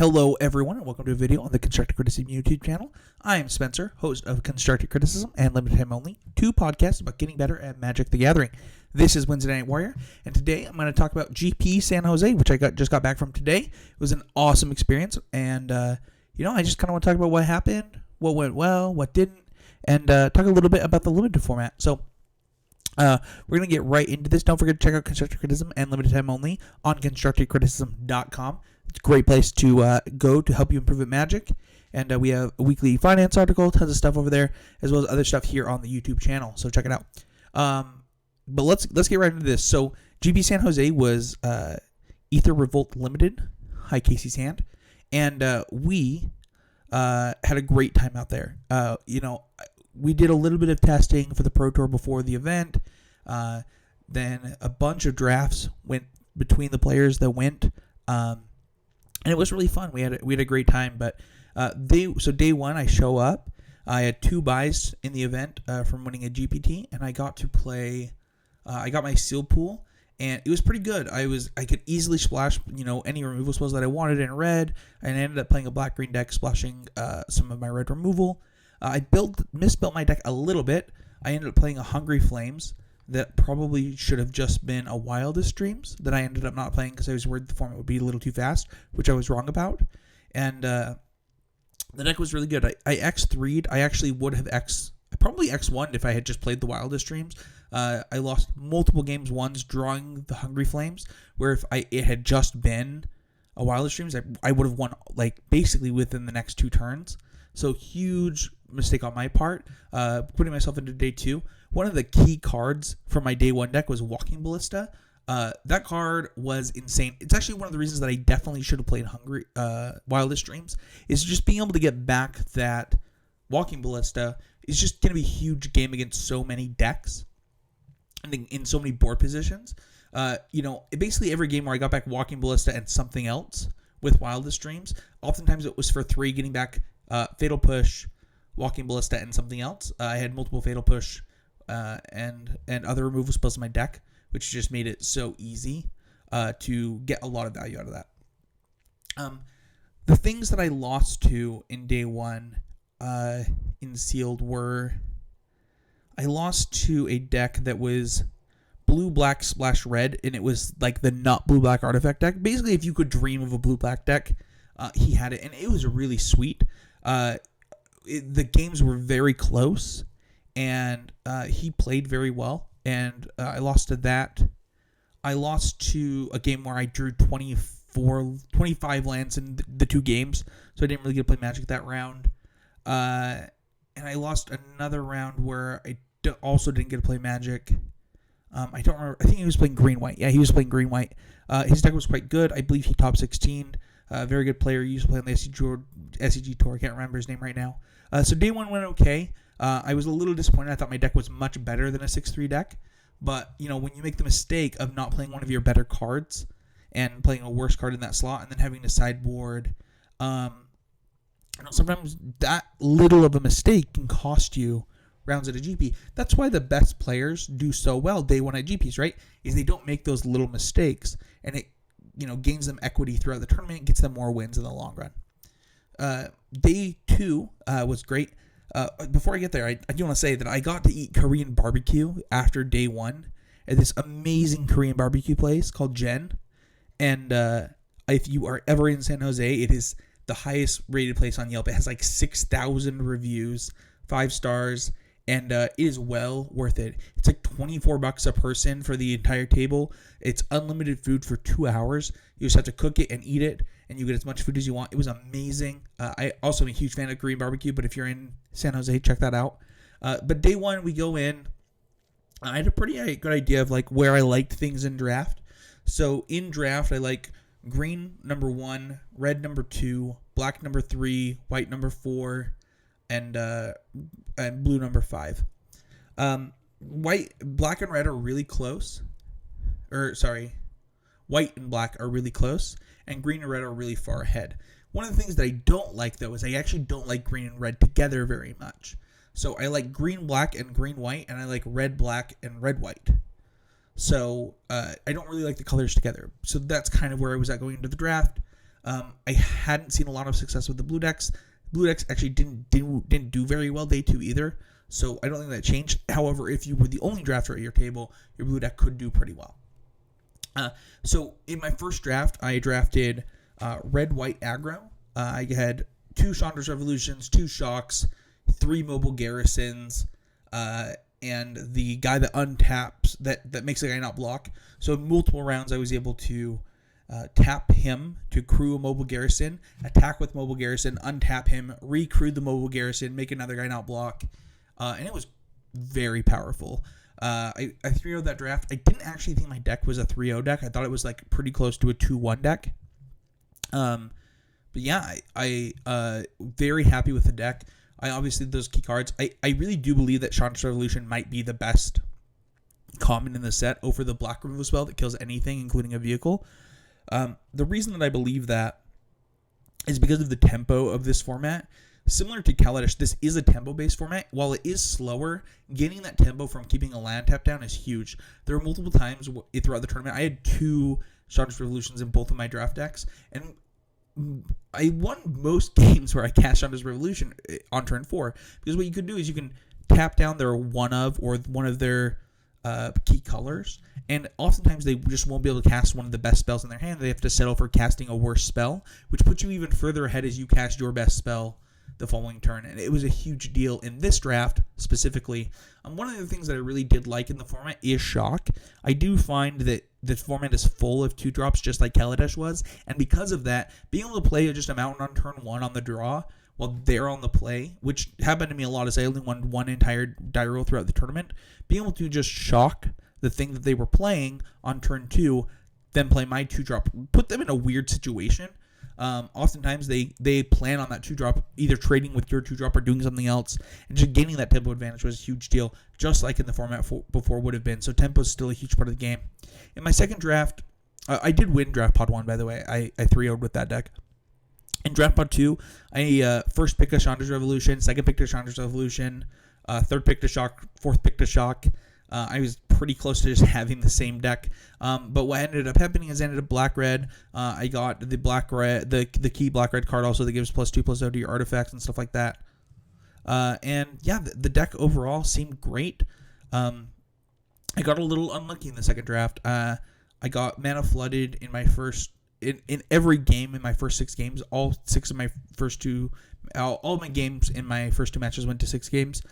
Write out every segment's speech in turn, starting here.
Hello everyone and welcome to a video on the Constructive Criticism YouTube channel. I am Spencer, host of Constructive Criticism and Limited Time Only, two podcasts about getting better at Magic the Gathering. This is Wednesday Night Warrior, and today I'm going to talk about GP San Jose, which I just got back from today. It was an awesome experience, and I just kind of want to talk about what happened, what went well, what didn't, and talk a little bit about the limited format. So we're going to get right into this. Don't forget to check out Constructive Criticism and Limited Time Only on constructivecriticism.com. It's a great place to go to help you improve at Magic. And we have a weekly finance article, tons of stuff over there, as well as other stuff here on the YouTube channel. So check it out. But let's get right into this. So GP San Jose was Aether Revolt Limited. Hi, Casey Sand. And we had a great time out there. We did a little bit of testing for the Pro Tour before the event. Then a bunch of drafts went between the players that went. And it was really fun. We had a great time. But day one, I show up. I had 2 buys in the event from winning a GPT, and I got to play. I got my seal pool, and it was pretty good. I could easily splash any removal spells that I wanted in red, and I ended up playing a black-green deck, splashing some of my red removal. I misbuilt my deck a little bit. I ended up playing a Hungry Flames that probably should have just been a Wildest Dreams that I ended up not playing because I was worried the format would be a little too fast, which I was wrong about. And the deck was really good. I X3'd. I actually would have probably X1'd if I had just played the Wildest Dreams. I lost multiple games once drawing the Hungry Flames, where if it had just been a Wildest Dreams, I would have won basically within the next 2 turns. So huge mistake on my part, putting myself into day 2. One of the key cards for my day 1 deck was Walking Ballista. That card was insane. It's actually one of the reasons that I definitely should have played Wildest Dreams, is just being able to get back that Walking Ballista is just going to be a huge game against so many decks and in so many board positions. Basically every game where I got back Walking Ballista and something else with Wildest Dreams, oftentimes it was for 3, getting back Fatal Push, Walking Ballista, and something else. I had multiple Fatal Push and other removal spells in my deck, which just made it so easy to get a lot of value out of that. The things that I lost to in day 1 in sealed were, I lost to a deck that was blue-black splash red, and it was like the not blue-black artifact deck. Basically, if you could dream of a blue-black deck, he had it, and it was really sweet. The games were very close, and he played very well, and I lost to that. I lost to a game where I drew 25 lands in the 2 games, so I didn't really get to play Magic that round. And I lost another round where I also didn't get to play Magic. I don't remember. I think he was playing green-white. Yeah, he was playing green-white. His deck was quite good. I believe he top 16. Very good player. He used to play on the SCG Tour. I can't remember his name right now. So day 1 went okay. I was a little disappointed. I thought my deck was much better than a 6-3 deck. But, when you make the mistake of not playing one of your better cards and playing a worse card in that slot and then having to sideboard, sometimes that little of a mistake can cost you rounds at a GP. That's why the best players do so well day 1 at GPs, right? Is they don't make those little mistakes, and it gains them equity throughout the tournament, gets them more wins in the long run. Day 2 was great. Before I get there, I do want to say that I got to eat Korean barbecue after day 1 at this amazing Korean barbecue place called Jen. And if you are ever in San Jose, it is the highest rated place on Yelp. It has 6,000 reviews, 5 stars, and it is well worth it. It's $24 a person for the entire table. It's unlimited food for 2 hours. You just have to cook it and eat it, and you get as much food as you want. It was amazing. I also am a huge fan of Korean barbecue, but if you're in San Jose, check that out. But day 1, we go in. I had a pretty good idea of where I liked things in draft. So in draft, I like green number 1, red number 2, black number 3, white number 4, and blue number 5. Black and red are really close. White and black are really close, and green and red are really far ahead. One of the things that I don't like, though, is I actually don't like green and red together very much. So I like green black and green white, and I like red black and red white. So I don't really like the colors together. So that's kind of where I was at going into the draft. I hadn't seen a lot of success with the blue decks. Blue decks actually didn't do very well day 2 either, so I don't think that changed. However, if you were the only drafter at your table, your blue deck could do pretty well. So in my first draft, I drafted red-white aggro. I had 2 Chandra's Revolutions, 2 Shocks, 3 Mobile Garrisons, and the guy that untaps, that makes a guy not block. So in multiple rounds, I was able to tap him to crew a Mobile Garrison, attack with Mobile Garrison, untap him, recrew the Mobile Garrison, make another guy not block, and it was very powerful. I 3-0'd that draft. I didn't actually think my deck was a 3-0 deck. I thought it was like pretty close to a 2-1 deck. But yeah, I very happy with the deck. I obviously those key cards. I really do believe that Chandra's Revolution might be the best common in the set over the Black Removal spell that kills anything, including a vehicle. The reason that I believe that is because of the tempo of this format. Similar to Kaladesh, this is a tempo-based format. While it is slower, getting that tempo from keeping a land tap down is huge. There were multiple times throughout the tournament, I had 2 Chandra's Revolutions in both of my draft decks, and I won most games where I cast Chandra's Revolution on turn 4, because what you can do is you can tap down their one of their key colors, and oftentimes they just won't be able to cast one of the best spells in their hand. They have to settle for casting a worse spell, which puts you even further ahead as you cast your best spell the following turn, and it was a huge deal in this draft specifically. One of the things that I really did like in the format is Shock. I do find that this format is full of 2-drops just like Kaladesh was, and because of that, being able to play just a mountain on turn 1 on the draw while they're on the play, which happened to me a lot as I only won one entire die roll throughout the tournament, being able to just shock the thing that they were playing on turn 2, then play my 2-drop, put them in a weird situation. Oftentimes they plan on that 2-drop, either trading with your 2-drop or doing something else, and just gaining that tempo advantage was a huge deal, just like in the format before would have been. So tempo is still a huge part of the game. In my second draft, I did win draft pod 1, by the way. I 3-0'd with that deck. In draft pod 2, I first picked a Chandra's Revolution, second picked a Chandra's Revolution, third picked a Shock, fourth picked a Shock. I was pretty close to just having the same deck. But what ended up happening is I ended up black-red. I got the black-red, the key black-red card also that gives +2/+0 to your artifacts and stuff like that. And yeah, the deck overall seemed great. I got a little unlucky in the second draft. I got mana flooded in my first, in every game in my first 6 games. All of my games in my first 2 matches went to 6 games.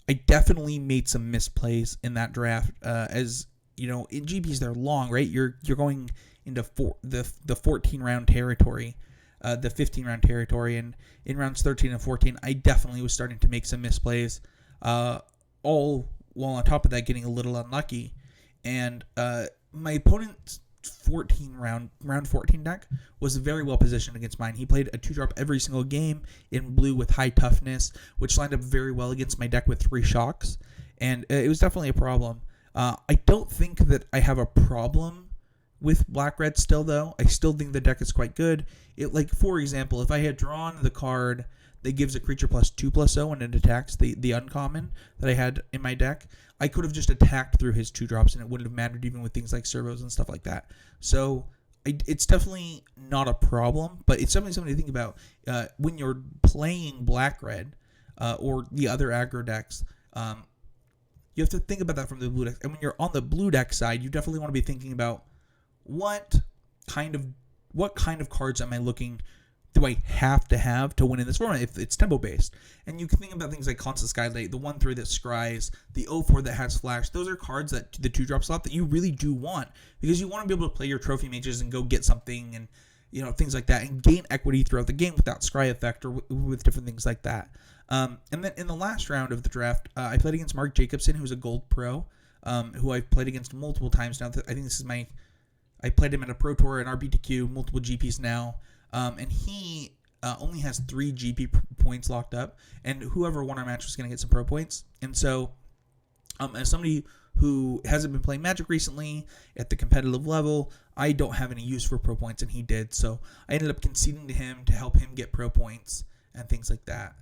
I definitely made some misplays in that draft. As you know, in GPs they're long, right? You're going into the 14 round territory, the 15 round territory, and in rounds 13 and 14, I definitely was starting to make some misplays. All while on top of that, getting a little unlucky, and my opponent's round 14 deck was very well positioned against mine. He played a 2-drop every single game in blue with high toughness, which lined up very well against my deck with 3 Shocks, and it was definitely a problem. I don't think that I have a problem with black-red still, though. I still think the deck is quite good. Like, for example, if I had drawn the card that gives a creature +2/+0 when it attacks, the uncommon that I had in my deck, I could have just attacked through his 2-drops and it wouldn't have mattered, even with things like servos and stuff like that. So it's definitely not a problem, but it's definitely something to think about when you're playing black-red or the other aggro decks. You have to think about that from the blue deck. And when you're on the blue deck side, you definitely want to be thinking about what kind of cards am I looking, do I have to win in this format if it's tempo based? And you can think about things like Constant Skylight, the 1/3 that scries, the 0/4 that has flash. Those are cards that the 2-drop slot that you really do want, because you want to be able to play your trophy mages and go get something, and things like that, and gain equity throughout the game without scry effect or with different things like that. And then in the last round of the draft, I played against Mark Jacobson, who's a gold pro, who I've played against multiple times now. I think this is I played him at a Pro Tour and RBTQ, multiple GPs now. And he only has 3 GP points locked up, and whoever won our match was going to get some pro points. And so, as somebody who hasn't been playing Magic recently at the competitive level, I don't have any use for pro points, and he did. So I ended up conceding to him to help him get pro points and things like that.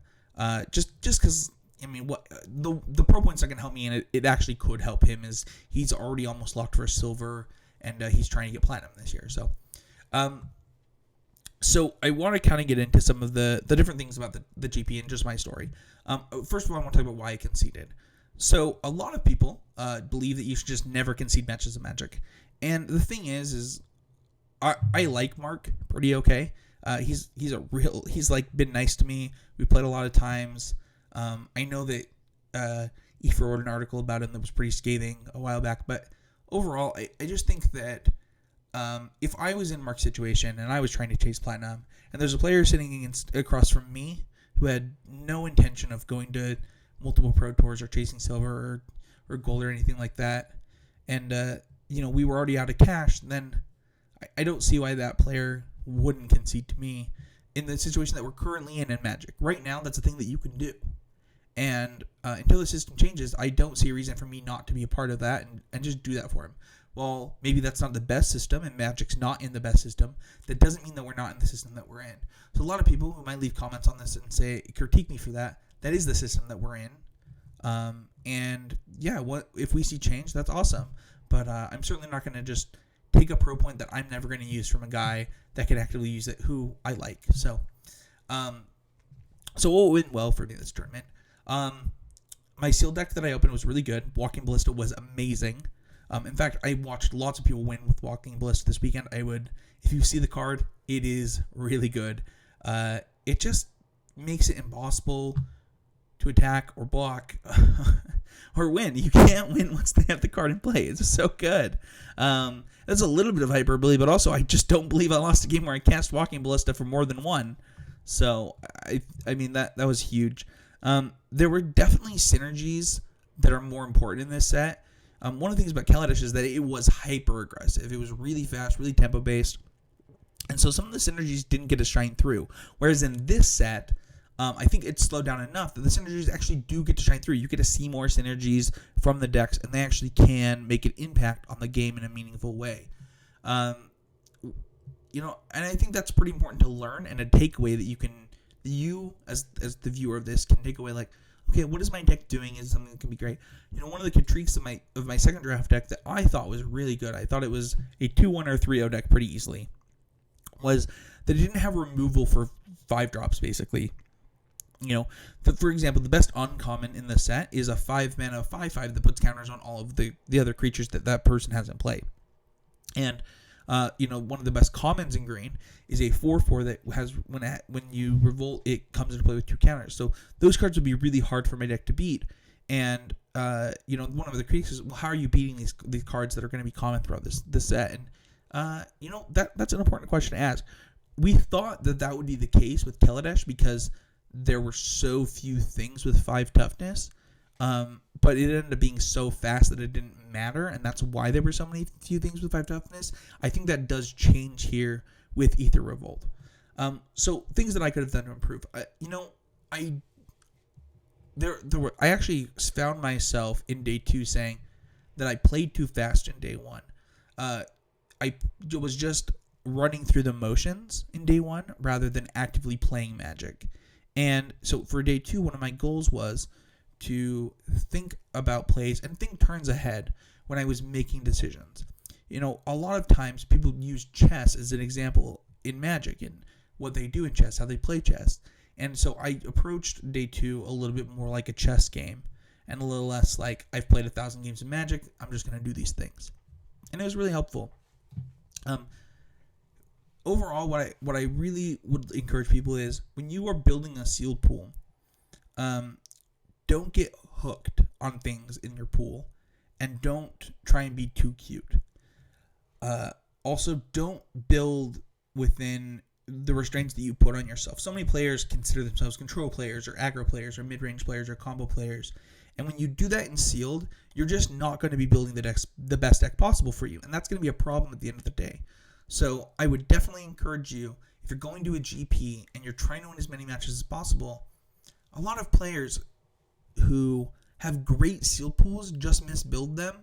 Just because, I mean, what the pro points are going to help me, and it actually could help him, is he's already almost locked for silver, and he's trying to get platinum this year. So, So I want to kind of get into some of the different things about the GP and just my story. First of all, I want to talk about why I conceded. So a lot of people believe that you should just never concede matches of Magic. And the thing is I like Mark pretty okay. He's like been nice to me. We played a lot of times. I know that Aether wrote an article about him that was pretty scathing a while back, but overall, I just think that if I was in Mark's situation and I was trying to chase platinum, and there's a player sitting across from me who had no intention of going to multiple pro tours or chasing silver or gold or anything like that, and we were already out of cash, then I don't see why that player wouldn't concede to me in the situation that we're currently in Magic. Right now, that's a thing that you can do. And until the system changes, I don't see a reason for me not to be a part of that and just do that for him. Well, maybe that's not the best system, and Magic's not in the best system. That doesn't mean that we're not in the system that we're in. So a lot of people who might leave comments on this and say, critique me for that, that is the system that we're in. And yeah, what if we see change, that's awesome. But I'm certainly not going to just take a pro point that I'm never going to use from a guy that can actively use it who I like. So what went well for me this tournament? My seal deck that I opened was really good. Walking Ballista was amazing. In fact, I watched lots of people win with Walking Ballista this weekend. If you see the card, it is really good. It just makes it impossible to attack or block or win. You can't win once they have the card in play. It's so good. That's a little bit of hyperbole, but also I just don't believe I lost a game where I cast Walking Ballista for more than one. So, I mean, that was huge. There were definitely synergies that are more important in this set. One of the things about Kaladesh is that it was hyper aggressive. It was really fast, really tempo based. And so some of the synergies didn't get to shine through. Whereas in this set, I think it's slowed down enough that the synergies actually do get to shine through. You get to see more synergies from the decks, and they actually can make an impact on the game in a meaningful way. And I think that's pretty important to learn, and a takeaway that you as the viewer of this can take away, like, okay, what is my deck doing? Is something that can be great. One of the critiques of my second draft deck that I thought was really good, I thought it was a 2-1 or 3-0 deck pretty easily, was that it didn't have removal for 5 drops, basically. For example, the best uncommon in the set is a 5-mana 5/5 that puts counters on all of the other creatures that person has in play. And one of the best commons in green is a 4/4 that has when you revolt, it comes into play with 2 counters. So those cards would be really hard for my deck to beat. And one of the critiques is, well, how are you beating these cards that are going to be common throughout this set? And that's an important question to ask. We thought that would be the case with Kaladesh because there were so few things with 5 toughness. But it ended up being so fast that it didn't matter, and that's why there were so few things with 5 toughness. I think that does change here with Aether Revolt. So things that I could have done to improve. I actually found myself in day 2 saying that I played too fast in day 1. I was just running through the motions in day 1 rather than actively playing Magic. And so for day 2, one of my goals was to think about plays and think turns ahead when I was making decisions. A lot of times people use chess as an example in Magic and what they do in chess, how they play chess. And so I approached day 2 a little bit more like a chess game and a little less like, I've played 1,000 games of Magic, I'm just going to do these things. And it was really helpful. Overall, what I really would encourage people is when you are building a sealed pool, don't get hooked on things in your pool, and don't try and be too cute. Also, don't build within the restraints that you put on yourself. So many players consider themselves control players or aggro players or mid-range players or combo players. And when you do that in sealed, you're just not going to be building the best deck possible for you. And that's going to be a problem at the end of the day. So I would definitely encourage you, if you're going to a GP and you're trying to win as many matches as possible, a lot of players who have great sealed pools just misbuild them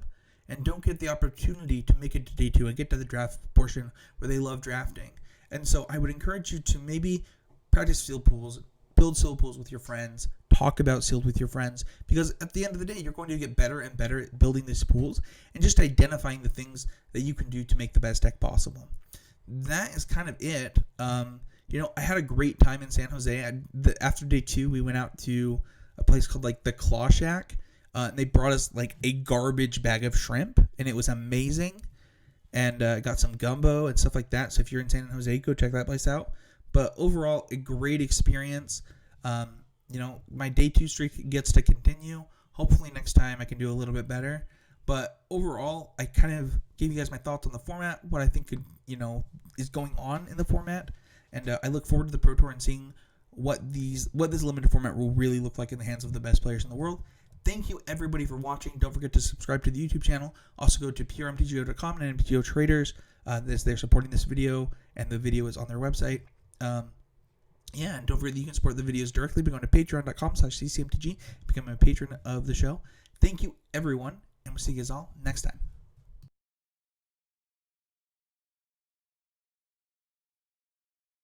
and don't get the opportunity to make it to day 2 and get to the draft portion where they love drafting. And so I would encourage you to maybe practice sealed pools, build sealed pools with your friends, talk about sealed with your friends, because at the end of the day, you're going to get better and better at building these pools and just identifying the things that you can do to make the best deck possible. that is kind of it. I had a great time in San Jose. After day 2, we went out to a place called like the Claw Shack. And they brought us like a garbage bag of shrimp, and it was amazing. And got some gumbo and stuff like that. So if you're in San Jose, go check that place out. But overall, a great experience. My day 2 streak gets to continue. Hopefully next time I can do a little bit better. But overall, I kind of gave you guys my thoughts on the format, what I think is going on in the format, and I look forward to the Pro Tour and seeing what this limited format will really look like in the hands of the best players in the world. Thank you everybody for watching. Don't forget to subscribe to the YouTube channel. Also go to puremtgo.com and MTGO Traders. They're supporting this video, and the video is on their website. And don't forget that you can support the videos directly by going to patreon.com/ccmtg, becoming a patron of the show. Thank you everyone, and we'll see you guys all next time.